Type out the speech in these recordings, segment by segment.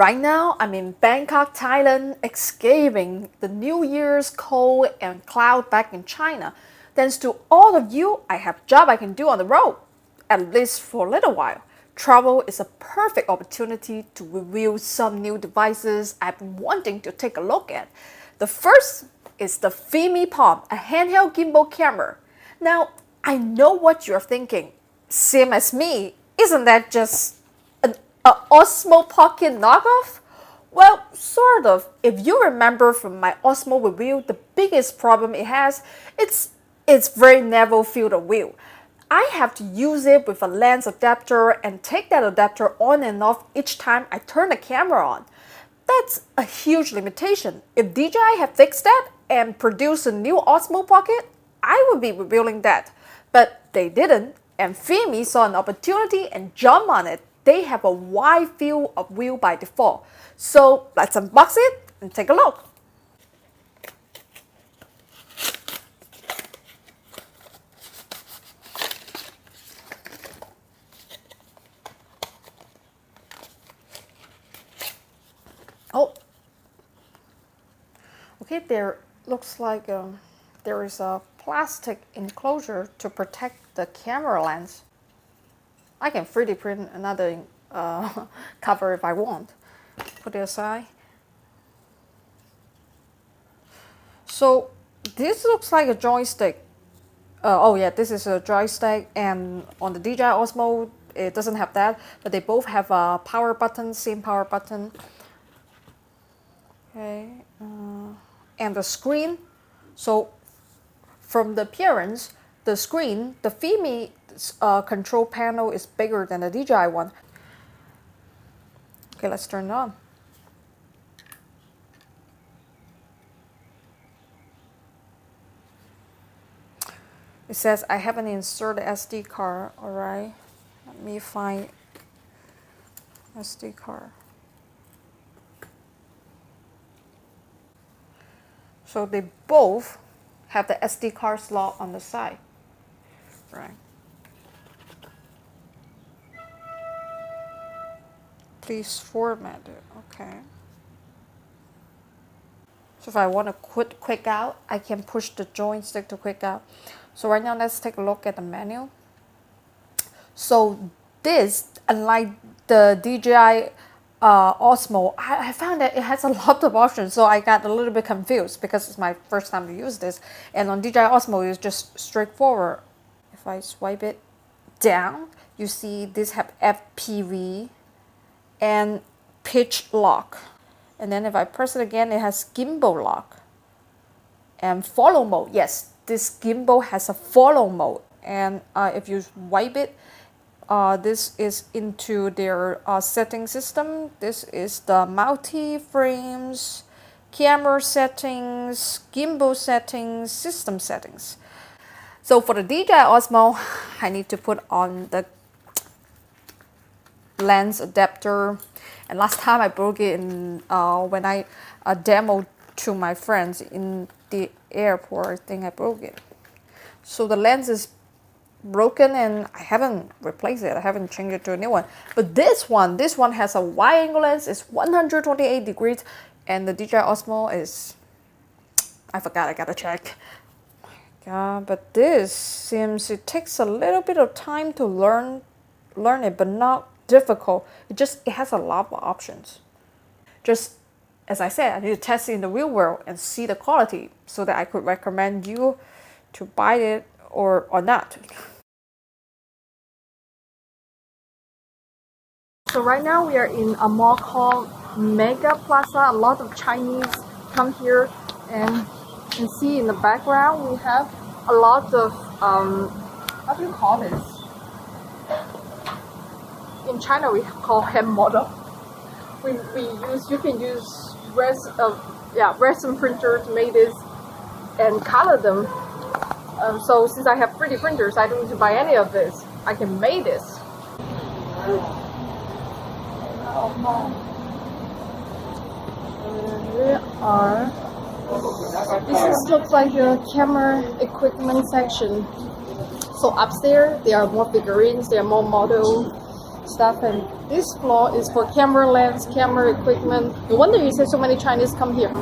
Right now, I'm in Bangkok, Thailand, escaping the New Year's cold and cloud back in China. Thanks to all of you, I have job I can do on the road, at least for a little while. Travel is a perfect opportunity to review some new devices I've been wanting to take a look at. The first is the FIMI Palm, a handheld gimbal camera. Now, I know what you're thinking. Same as me, isn't that just an Osmo Pocket knockoff? Well, sort of. If you remember from my Osmo review, the biggest problem it has, it's very narrow field of view. I have to use it with a lens adapter and take that adapter on and off each time I turn the camera on. That's a huge limitation. If DJI had fixed that and produced a new Osmo Pocket, I would be revealing that. But they didn't, and FIMI saw an opportunity and jumped on it. They have a wide field of view by default. So let's unbox it and take a look. Oh, okay, there looks like there is a plastic enclosure to protect the camera lens. I can 3D print another cover if I want. Put it aside. So this looks like a joystick. Oh yeah, this is a joystick, and on the DJI Osmo it doesn't have that, but they both have a power button, same power button. Okay, and the screen. So from the appearance, the screen, the FIMI control panel is bigger than the DJI one. Okay, let's turn it on. It says I haven't inserted SD card. All right, let me find SD card. So they both have the SD card slot on the side, right? Please format it, okay. So if I want to quit quick out, I can push the joystick to quick out. So right now, let's take a look at the menu. So this, unlike the DJI Osmo, I found that it has a lot of options, so I got a little bit confused because it's my first time to use this. And on DJI Osmo, it's just straightforward. If I swipe it down, you see this have FPV and pitch lock. And then if I press it again, it has gimbal lock and follow mode. Yes, this gimbal has a follow mode. And if you wipe it, this is into their setting system. This is the multi-frames, camera settings, gimbal settings, system settings. So for the DJI Osmo, I need to put on the lens adapter. And last time I broke it in, when I demoed to my friends in the airport. I think I broke it. So the lens is broken and I haven't replaced it. I haven't changed it to a new one. But this one has a wide angle lens. It's 128 degrees, and the DJI Osmo is, I forgot, I gotta check. Yeah, but this seems it takes a little bit of time to learn it, but not difficult. It has a lot of options. Just as I said, I need to test it in the real world and see the quality so that I could recommend you to buy it or not. So right now we are in a mall called Mega Plaza. A lot of Chinese come here, and you can see in the background we have a lot of how do you call this? In China we call hand model. You can use resin printer to make this and color them. So since I have 3D printers, I don't need to buy any of this. I can make this. This looks like a camera equipment section. So upstairs there are more figurines, there are more models, stuff, and this floor is for camera lens, camera equipment. No wonder you say so many Chinese come here.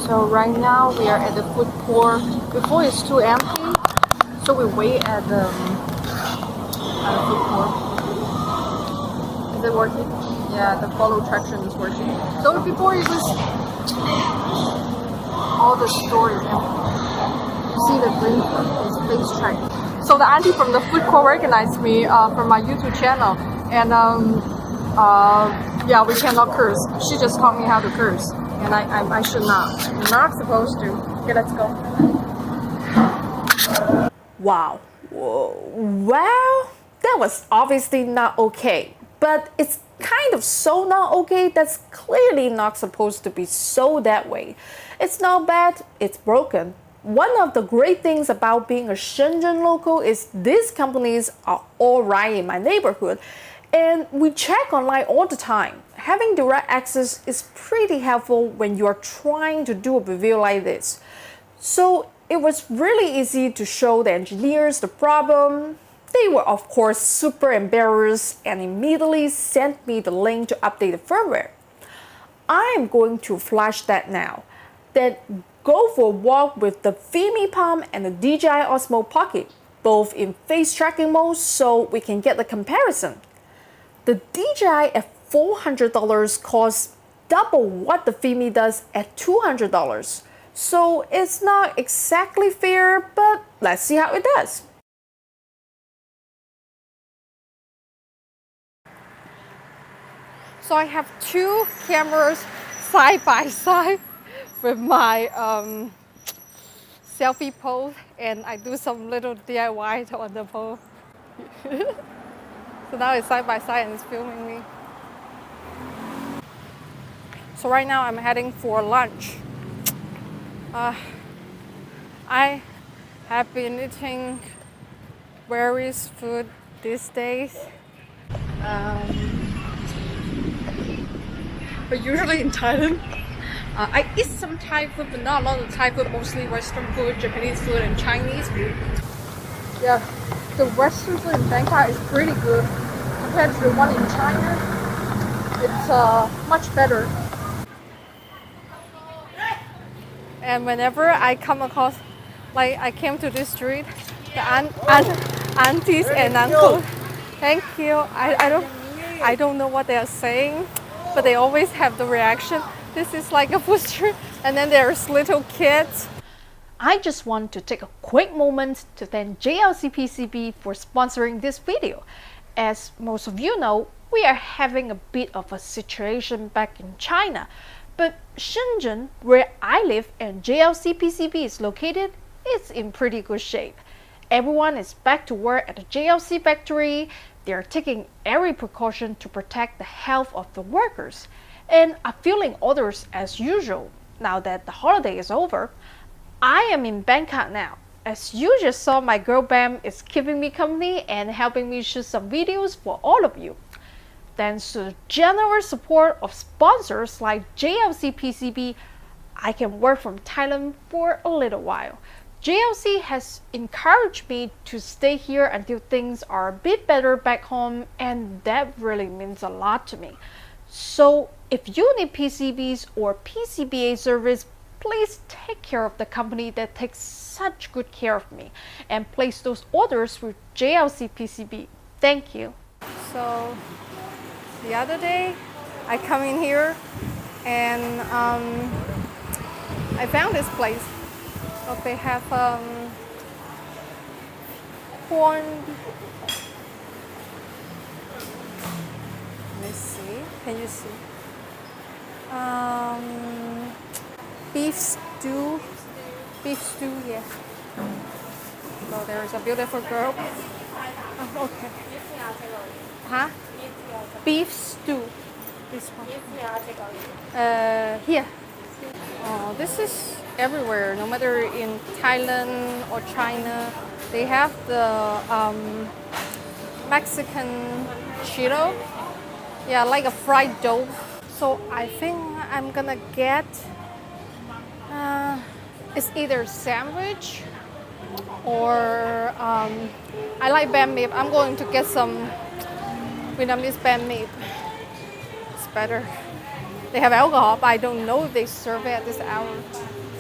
So right now we are at the food court. Before it's too empty, so we wait at the food court. Is it working? Yeah, the follow traction is working. So before it was all the store is empty. You see the green is face track. So the auntie from the food court recognized me from my YouTube channel, and yeah, we cannot curse. She just taught me how to curse, and I should not. I'm not supposed to. Okay, let's go. Wow. Well, that was obviously not okay, but it's kind of so not okay that's clearly not supposed to be so that way. It's not bad, it's broken. One of the great things about being a Shenzhen local is these companies are all right in my neighborhood, and we check online all the time. Having direct access is pretty helpful when you are trying to do a review like this. So it was really easy to show the engineers the problem. They were of course super embarrassed and immediately sent me the link to update the firmware. I am going to flash that now. Then go for a walk with the FIMI Palm and the DJI Osmo Pocket, both in face tracking mode so we can get the comparison. The DJI at $400 costs double what the FIMI does at $200. So it's not exactly fair, but let's see how it does. So I have two cameras side by side with my selfie pose, and I do some little DIY on the pole. So now it's side by side and it's filming me. So right now I'm heading for lunch. I have been eating various food these days. But usually in Thailand, I eat some Thai food, but not a lot of Thai food, mostly Western food, Japanese food, and Chinese food. Yeah, the Western food in Bangkok is pretty good compared to the one in China. It's much better. And whenever I come across, like I came to this street, the aunties and uncles, thank you. I don't know what they are saying, but they always have the reaction. This is like a food street, and then there's little kids. I just want to take a quick moment to thank JLC PCB for sponsoring this video. As most of you know, we are having a bit of a situation back in China, but Shenzhen, where I live and JLC PCB is located, is in pretty good shape. Everyone is back to work at the JLC factory. They are taking every precaution to protect the health of the workers, and are filling orders as usual now that the holiday is over. I am in Bangkok now. As you just saw, my girl Bam is keeping me company and helping me shoot some videos for all of you. Thanks to the generous support of sponsors like JLC PCB, I can work from Thailand for a little while. JLC has encouraged me to stay here until things are a bit better back home, and that really means a lot to me. So if you need PCBs or PCBA service, please take care of the company that takes such good care of me and place those orders with JLC PCB. Thank you. So the other day I come in here and I found this place. So they have corn. Let me see. Can you see? Beef stew. Beef stew, yeah. So there is a beautiful girl. Oh, okay. Huh? Beef stew. This one. Here. Oh, this is everywhere. No matter in Thailand or China, they have the Mexican churro. Yeah, like a fried dough. So I think I'm gonna get it's either sandwich Or I like banh mi. I'm going to get some Vietnamese banh mi. It's better. They have alcohol, but I don't know if they serve it at this hour.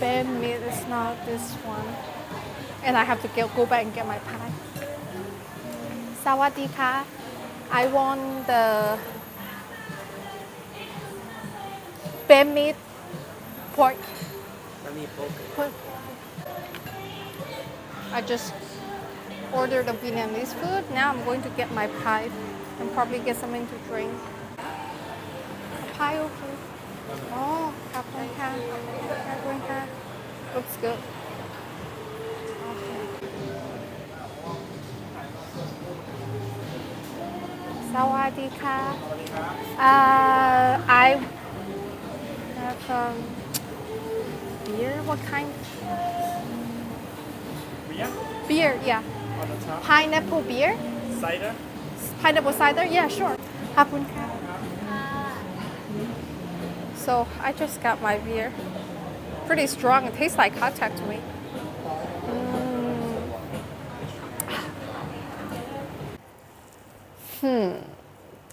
Banh mi is not this one. And I have to go back and get my pie. Sawadee ka. I want the banh mi pork. Pork. I just ordered the Vietnamese food. Now I'm going to get my pie and probably get something to drink. Pie okay. Oh, kapun ka. Looks good. Sawadee ka. I have beer. What kind? Beer, yeah. On the top. Pineapple beer? Cider. Pineapple cider? Yeah, sure. Hapun ka. So I just got my beer. Pretty strong. It tastes like hot tag to me.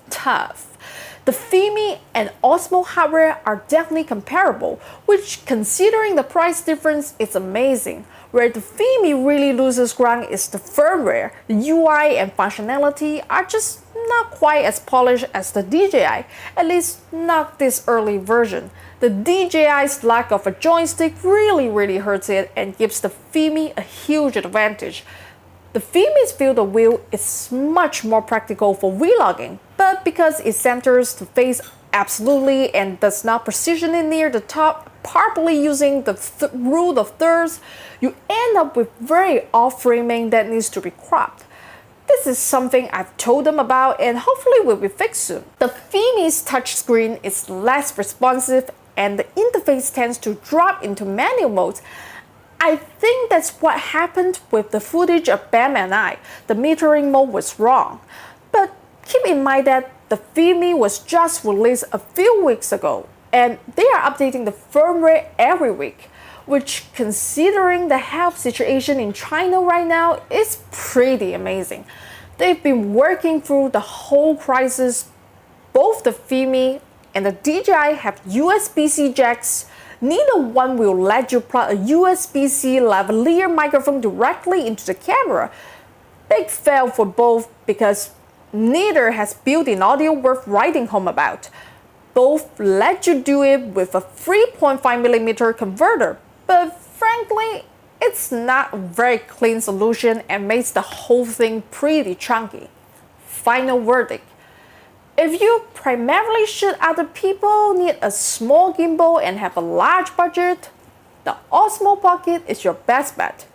Tough. The FIMI and Osmo hardware are definitely comparable, which considering the price difference is amazing. Where the FIMI really loses ground is the firmware. The UI and functionality are just not quite as polished as the DJI, at least not this early version. The DJI's lack of a joystick really hurts it and gives the FIMI a huge advantage. The FIMI's field of view is much more practical for vlogging, but because it centers the face absolutely and does not position it near the top, properly using the rule of thirds, you end up with very off framing that needs to be cropped. This is something I've told them about and hopefully will be fixed soon. The FIMI's touchscreen is less responsive and the interface tends to drop into manual mode. I think that's what happened with the footage of Bam and I. The metering mode was wrong. But keep in mind that the FIMI was just released a few weeks ago and they are updating the firmware every week, which considering the health situation in China right now is pretty amazing. They've been working through the whole crisis. Both the FIMI and the DJI have USB-C jacks. Neither one will let you plug a USB-C lavalier microphone directly into the camera. Big fail for both because neither has built-in audio worth writing home about. Both let you do it with a 3.5mm converter, but frankly, it's not a very clean solution and makes the whole thing pretty chunky. Final verdict. If you primarily shoot other people, need a small gimbal and have a large budget, the Osmo Pocket is your best bet.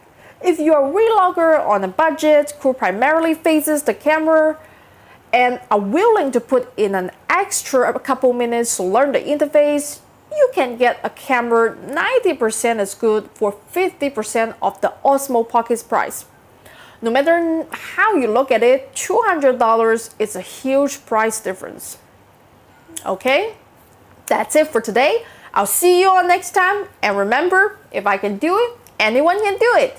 If you're a vlogger on a budget who primarily faces the camera and are willing to put in an extra couple minutes to learn the interface, you can get a camera 90% as good for 50% of the Osmo Pocket's price. No matter how you look at it, $200 is a huge price difference. Okay, that's it for today. I'll see you all next time. And remember, if I can do it, anyone can do it.